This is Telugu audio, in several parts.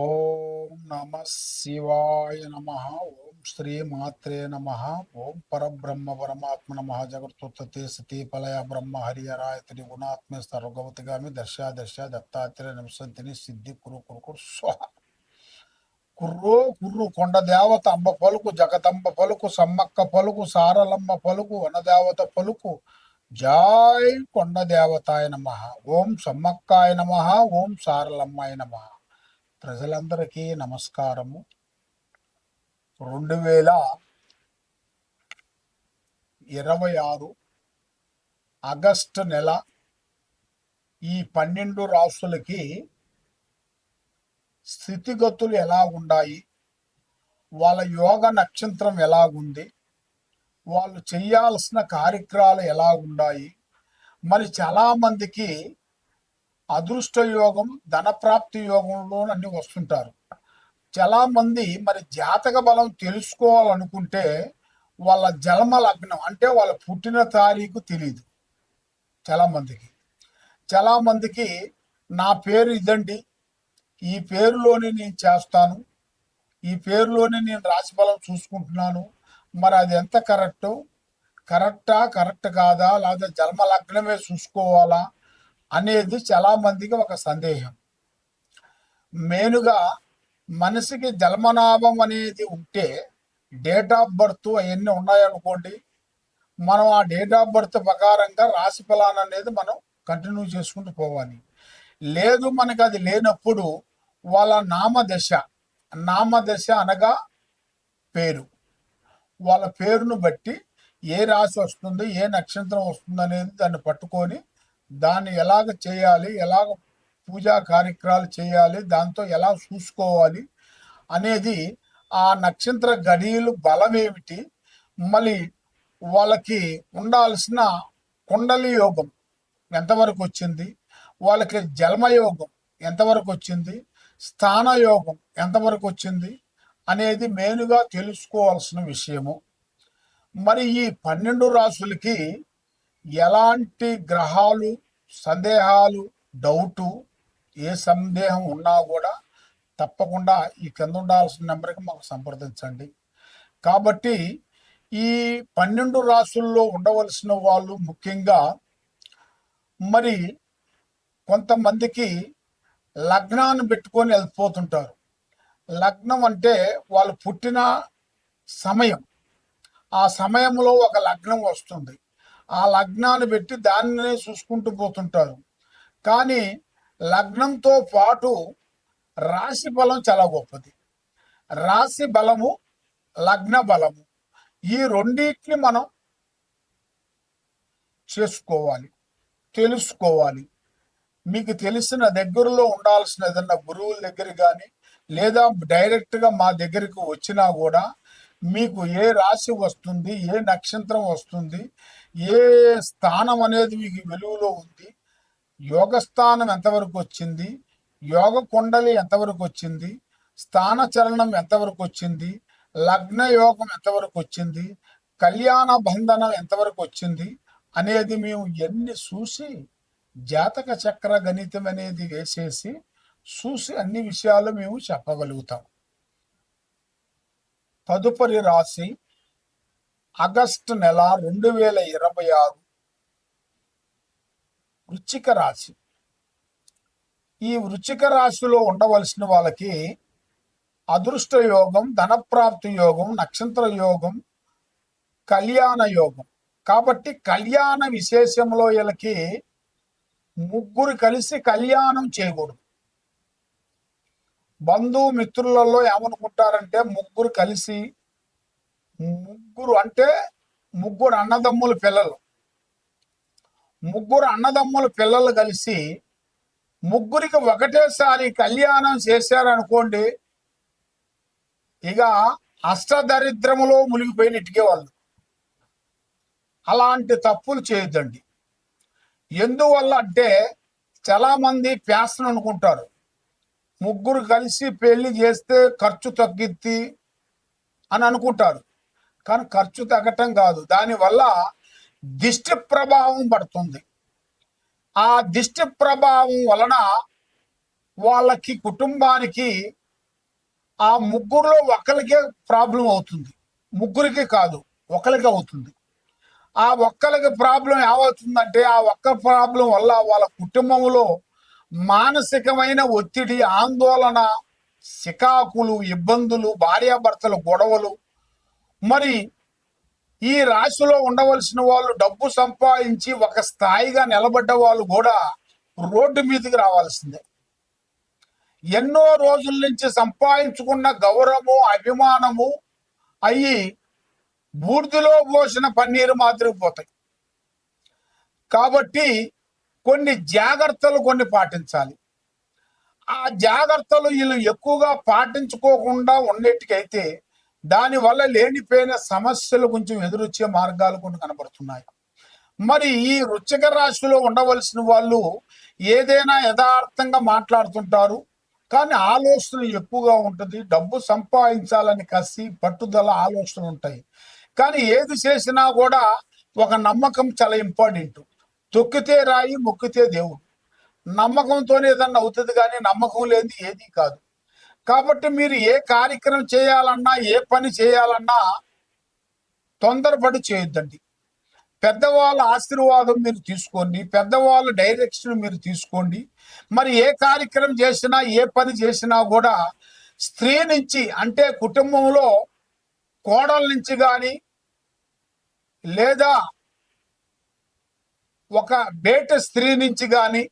ఓం నమ శివాయ నమ. ఓం శ్రీ మాత్రే నమ. ఓం పరబ్రహ్మ పరమాత్మ నమ. జగత్తుత్పత్తి సతీ పలయ బ్రహ్మ హరియరాయ త్రిగుణాత్మ సర్వగవతిగామి దర్శ దర్శ దత్తాత్రేయ నమసంతిని సిద్ధి కురు కురు కురు స్వాహ. కుర్రో కుర్రు కొండ దేవత అంబ పలుకు, జగదంబ పలుకు, సమ్మక్క పలుకు, సారలమ్మ పలుకు, వనదేవత పలుకు. జాయ్ కొండ దేవతాయ నమ. ఓం సమ్మక్కాయ నమ. ఓం సారలమ్మాయ నమ. ప్రజలందరికీ నమస్కారము. 2026 ఆగస్టు నెల ఈ 12 రాసులకి స్థితిగతులు ఎలా ఉన్నాయి, వాళ్ళ యోగ నక్షత్రం ఎలాగుంది, వాళ్ళు చేయాల్సిన కార్యక్రమాలు ఎలా ఉన్నాయి. మరి చాలామందికి అదృష్ట యోగం, ధనప్రాప్తి యోగంలో అన్ని వస్తుంటారు. చాలామంది మరి జాతక బలం తెలుసుకోవాలనుకుంటే వాళ్ళ జన్మ లగ్నం అంటే వాళ్ళ పుట్టిన తారీఖు తెలియదు చాలామందికి నా పేరు ఇదండి, ఈ పేరులోనే నేను చేస్తాను, ఈ పేరులోనే నేను రాశి బలం చూసుకుంటున్నాను, మరి అది ఎంత కరెక్ట్ కాదా, లేదా జన్మ లగ్నమే చూసుకోవాలా అనేది చాలామందికి ఒక సందేహం. మెయిన్గా మనిషికి జన్మనాభం అనేది ఉంటే డేట్ ఆఫ్ బర్త్ అవన్నీ ఉన్నాయనుకోండి, మనం ఆ డేట్ ఆఫ్ బర్త్ ప్రకారంగా రాశి ఫలాన్ని అనేది మనం కంటిన్యూ చేసుకుంటూ పోవాలి. లేదు మనకి అది లేనప్పుడు వాళ్ళ నామదశ అనగా పేరు, వాళ్ళ పేరును బట్టి ఏ రాశి వస్తుంది, ఏ నక్షత్రం వస్తుంది అనేది దాన్ని పట్టుకొని దాన్ని ఎలాగ చేయాలి, ఎలాగ పూజా కార్యక్రమాలు చేయాలి, దాంతో ఎలా చూసుకోవాలి అనేది, ఆ నక్షత్ర గడియలు బలం ఏమిటి, మళ్ళీ వాళ్ళకి ఉండాల్సిన కుండలి యోగం ఎంతవరకు వచ్చింది, వాళ్ళకి జన్మయోగం ఎంతవరకు వచ్చింది, స్థాన యోగం ఎంతవరకు వచ్చింది అనేది మెయిన్గా తెలుసుకోవాల్సిన విషయము. మరి ఈ 12 రాసులకి ఎలాంటి గ్రహాలు, సందేహాలు, డౌటు, ఏ సందేహం ఉన్నా కూడా తప్పకుండా ఈ కింద ఉండాల్సిన నెంబర్కి మాకు సంప్రదించండి. కాబట్టి ఈ 12 రాసుల్లో ఉండవలసిన వాళ్ళు ముఖ్యంగా మరి కొంతమందికి లగ్నాన్ని పెట్టుకొని వెళ్ళిపోతుంటారు. లగ్నం అంటే వాళ్ళు పుట్టిన సమయం, ఆ సమయంలో ఒక లగ్నం వస్తుంది, ఆ లగ్నాన్ని పెట్టి దాన్నే చూసుకుంటూ పోతుంటారు. కానీ లగ్నంతో పాటు రాశి బలం చాలా గొప్పది. రాశి బలము, లగ్న బలము, ఈ రెండింటిని మనం చేసుకోవాలి, తెలుసుకోవాలి. మీకు తెలిసిన దగ్గరలో ఉండాల్సిన ఏదన్నా గురువుల దగ్గర కానీ లేదా డైరెక్ట్గా మా దగ్గరికి వచ్చినా కూడా మీకు ఏ రాశి వస్తుంది, ఏ నక్షత్రం వస్తుంది, ఏ స్థానం అనేది మీకు వెలుగులో ఉంది, యోగ స్థానం ఎంతవరకు వచ్చింది, యోగ కుండలి ఎంతవరకు వచ్చింది, స్థాన చలనం ఎంతవరకు వచ్చింది, లగ్న యోగం ఎంతవరకు వచ్చింది, కళ్యాణ బంధనం ఎంతవరకు వచ్చింది అనేది మేము ఎన్ని చూసి జాతక చక్ర గణితం అనేది వేసేసి చూసి అన్ని విషయాలు మేము చెప్పగలుగుతాం. తదుపరి రాశి ఆగస్టు నెల 2026 వృశ్చిక రాశి. ఈ వృశ్చిక రాశిలో ఉండవలసిన వాళ్ళకి అదృష్ట యోగం, ధనప్రాప్తి యోగం, నక్షత్ర యోగం, కళ్యాణ యోగం. కాబట్టి కళ్యాణ విశేషంలో వీళ్ళకి ముగ్గురు కలిసి కళ్యాణం చేయకూడదు. బంధుమిత్రులలో ఏమనుకుంటారంటే ముగ్గురు కలిసి, అంటే ముగ్గురు అన్నదమ్ముల పిల్లలు కలిసి ముగ్గురికి ఒకటేసారి కళ్యాణం చేశారనుకోండి, ఇక అష్టదరిద్రములో మునిగిపోయినట్టుకే వాళ్ళు. అలాంటి తప్పులు చేయొద్దండి. ఎందువల్ల అంటే చాలామంది ఫ్యాషన్ అనుకుంటారు, ముగ్గురు కలిసి పెళ్లి చేస్తే ఖర్చు తగ్గిద్ది అని అనుకుంటారు. కానీ ఖర్చు తగ్గటం కాదు, దానివల్ల దిష్టి ప్రభావం పడుతుంది. ఆ దిష్టి ప్రభావం వలన వాళ్ళకి కుటుంబానికి ఆ ముగ్గురులో ఒకరికే ప్రాబ్లం అవుతుంది, ముగ్గురికి కాదు, ఒకరికి అవుతుంది. ఆ ఒక్కరికి ప్రాబ్లం ఏమవుతుందంటే ఆ ఒక్క ప్రాబ్లం వల్ల వాళ్ళ కుటుంబంలో మానసికమైన ఒత్తిడి, ఆందోళన, చికాకులు, ఇబ్బందులు, భార్యాభర్తల గొడవలు. మరి ఈ రాశిలో ఉండవలసిన వాళ్ళు డబ్బు సంపాదించి ఒక స్థాయిగా నిలబడ్డ వాళ్ళు కూడా రోడ్డు మీదకి రావాల్సిందే. ఎన్నో రోజుల నుంచి సంపాదించుకున్న గౌరవము, అభిమానము అయ్యి బూర్దిలో పోసిన పన్నీరు మాదిరి పోతాయి. కాబట్టి కొన్ని జాగ్రత్తలు పాటించాలి. ఆ జాగ్రత్తలు వీళ్ళు ఎక్కువగా పాటించుకోకుండా ఉండేటికైతే దానివల్ల లేనిపోయిన సమస్యలు కొంచెం ఎదురొచ్చే మార్గాలు కొన్ని కనబడుతున్నాయి. మరి ఈ వృశ్చిక రాశిలో ఉండవలసిన వాళ్ళు ఏదైనా యథార్థంగా మాట్లాడుతుంటారు, కానీ ఆలోచన ఎక్కువగా ఉంటుంది. డబ్బు సంపాదించాలని కసి, పట్టుదల, ఆలోచనలు ఉంటాయి. కానీ ఏది చేసినా కూడా ఒక నమ్మకం చాలా ఇంపార్టెంట్. తొక్కితే రాయి, మొక్కితే దేవుడు. నమ్మకంతోనే ఏదన్నా అవుతుంది, కానీ నమ్మకం లేని ఏది కాదు. కాబట్టి మీరు ఏ కార్యక్రమం చేయాలన్నా, ఏ పని చేయాలన్నా తొందరపడి చేయొద్దండి. పెద్దవాళ్ళ ఆశీర్వాదం మీరు తీసుకోండి, పెద్దవాళ్ళ డైరెక్షన్ మీరు తీసుకోండి. మరి ఏ కార్యక్రమం చేసినా, ఏ పని చేసినా కూడా స్త్రీ నుంచి, అంటే కుటుంబంలో కోడల నుంచి కానీ లేదా ఒక బయట స్త్రీ నుంచి కానీ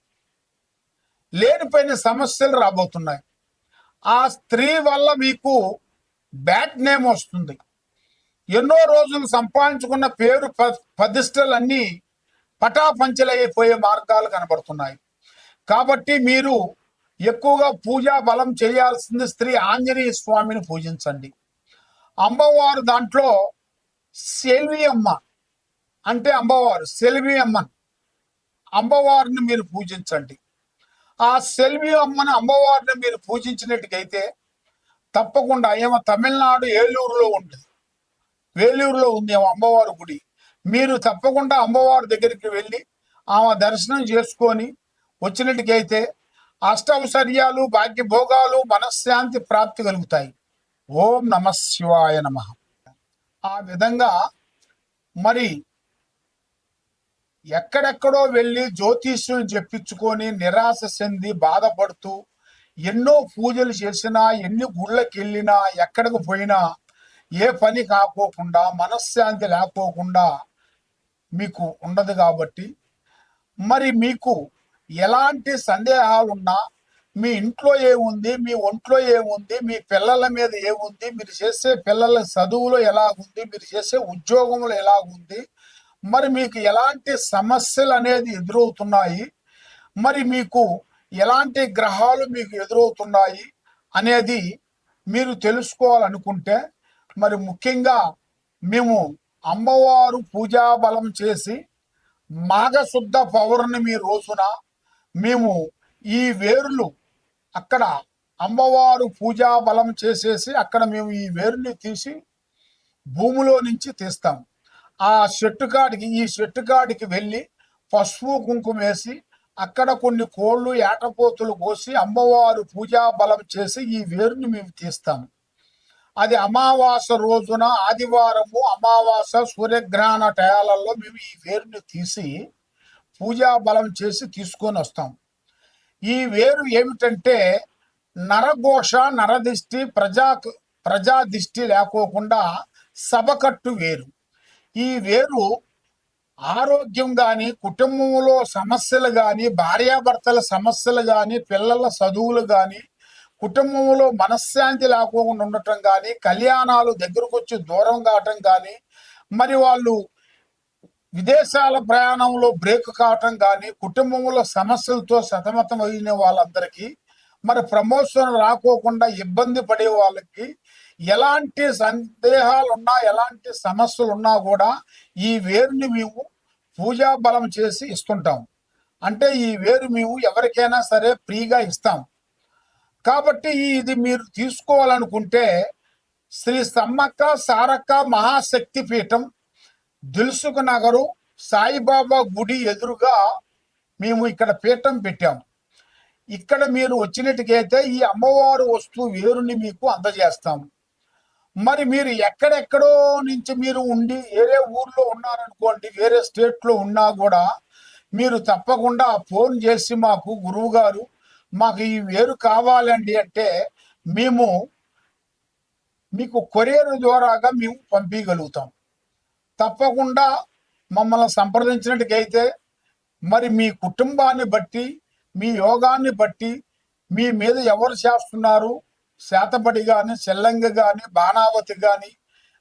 లేనిపోయిన సమస్యలు రాబోతున్నాయి. ఆ స్త్రీ వల్ల మీకు బ్యాడ్ నేమ్ వస్తుంది. ఎన్నో రోజులు సంపాదించుకున్న పేరు ప్రతిష్టలన్నీ పటాపంచలైపోయే మార్గాలు కనబడుతున్నాయి. కాబట్టి మీరు ఎక్కువగా పూజా బలం చేయాల్సింది స్త్రీ ఆంజనేయ స్వామిని పూజించండి. అమ్మవారు దాంట్లో సెల్వి అమ్మ, అంటే అమ్మవారు సెల్వి అమ్మన్, అమ్మవారిని మీరు పూజించండి. ఆ సెల్వి అమ్మని, అమ్మవారిని మీరు పూజించినట్టుకైతే తప్పకుండా ఏమో తమిళనాడు ఏలూరులో ఉంటుంది, వేలూరులో ఉంది అమ్మవారి గుడి. మీరు తప్పకుండా అమ్మవారి దగ్గరికి వెళ్ళి ఆమె దర్శనం చేసుకొని వచ్చినట్టుకైతే అష్టౌశ్వర్యాలు, భాగ్యభోగాలు, మనశ్శాంతి ప్రాప్తి కలుగుతాయి. ఓం నమ శివాయ నమ. ఆ విధంగా మరి ఎక్కడెక్కడో వెళ్ళి జ్యోతిష్యం చెప్పించుకొని నిరాశ చెంది బాధపడుతూ ఎన్నో పూజలు చేసినా, ఎన్ని గుళ్ళకి వెళ్ళినా, ఎక్కడికి పోయినా ఏ పని కాకోకుండా, మనశ్శాంతి లేకోకుండా మీకు ఉండదు. కాబట్టి మరి మీకు ఎలాంటి సందేహాలున్నా, మీ ఇంట్లో ఏముంది, మీ ఒంట్లో ఏముంది, మీ పిల్లల మీద ఏముంది, మీరు చేసే పిల్లల చదువులో ఎలాగుంది, మీరు చేసే ఉద్యోగంలో ఎలాగుంది, మరి మీకు ఎలాంటి సమస్యలు అనేది ఎదురవుతున్నాయి, మరి మీకు ఎలాంటి గ్రహాలు మీకు ఎదురవుతున్నాయి అనేది మీరు తెలుసుకోవాలనుకుంటే, మరి ముఖ్యంగా మేము అమ్మవారు పూజా బలం చేసి మాఘశుద్ధ పౌర్ణమి రోజున మేము ఈ వేరులు అక్కడ అమ్మవారు పూజా బలం చేసేసి అక్కడ మేము ఈ వేరుని తీసి భూమిలో నుంచి తీస్తాం. ఆ ఈ చెట్టు కాడికి వెళ్ళి పసుపు కుంకుమ వేసి అక్కడ కొన్ని కోళ్ళు, ఏటపోతులు కోసి అమ్మవారు పూజా బలం చేసి ఈ వేరుని మేము తీస్తాము. అది అమావాస రోజున, ఆదివారము అమావాస సూర్యగ్రహణ టయాలలో మేము ఈ వేరుని తీసి పూజా బలం చేసి తీసుకొని వస్తాం. ఈ వేరు ఏమిటంటే నరఘోష, నరదిష్టి, ప్రజా దిష్టి లేకోకుండా సభకట్టు వేరు. ఈ వేరు ఆరోగ్యం కానీ, కుటుంబంలో సమస్యలు కానీ, భార్యాభర్తల సమస్యలు కానీ, పిల్లల చదువులు కానీ, కుటుంబంలో మనశ్శాంతి లేకోకుండా ఉండటం కానీ, కళ్యాణాలు దగ్గరకు వచ్చి దూరం కావటం కానీ, మరి వాళ్ళు విదేశాల ప్రయాణంలో బ్రేక్ కావటం కానీ, కుటుంబంలో సమస్యలతో సతమతం అయిన వాళ్ళందరికీ, మరి ప్రమోషన్ రాకోకుండా ఇబ్బంది పడే వాళ్ళకి, ఎలాంటి సందేహాలున్నా, ఎలాంటి సమస్యలు ఉన్నా కూడా ఈ వేరుని మేము పూజా బలం చేసి ఇస్తుంటాం. అంటే ఈ వేరు మేము ఎవరికైనా సరే ఫ్రీగా ఇస్తాం. కాబట్టి ఇది మీరు తీసుకోవాలనుకుంటే శ్రీ సమ్మక్క సారక్క మహాశక్తి పీఠం, దిల్సుఖ్ నగరు, సాయిబాబా గుడి ఎదురుగా మేము ఇక్కడ పీఠం పెట్టాము. ఇక్కడ మీరు వచ్చినట్టుకైతే ఈ అమ్మవారు వస్తువు వేరుని మీకు అందజేస్తాము. మరి మీరు ఎక్కడెక్కడో నుంచి మీరు ఉండి వేరే ఊర్లో ఉన్నారనుకోండి, వేరే స్టేట్లో ఉన్నా కూడా మీరు తప్పకుండా ఫోన్ చేసి మాకు గురువు గారు మాకు ఈ వేరు కావాలండి అంటే మేము మీకు కొరియర్ ద్వారాగా మేము పంపించగలుగుతాం. తప్పకుండా మమ్మల్ని సంప్రదించినట్టుకైతే మరి మీ కుటుంబాన్ని బట్టి, మీ యోగాన్ని బట్టి, మీ మీద ఎవరు చేస్తున్నారు, శాతపడి కానీ, చెల్లంగి కానీ, బాణావతి కానీ,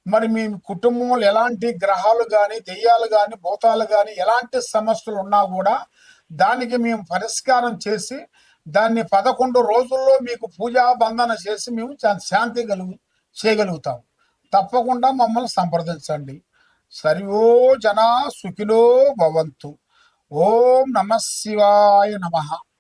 మరి మీ కుటుంబంలో ఎలాంటి గ్రహాలు కానీ, దెయ్యాలు కానీ, భూతాలు కానీ ఎలాంటి సమస్యలు ఉన్నా కూడా దానికి మేము పరిష్కారం చేసి దాన్ని 11 రోజుల్లో మీకు పూజా బంధన చేసి మేము శాంతి చేయగలుగుతాం. తప్పకుండా మమ్మల్ని సంప్రదించండి. సర్వో జనా సుఖినో భవంతు. ఓం నమ శివాయ నమః.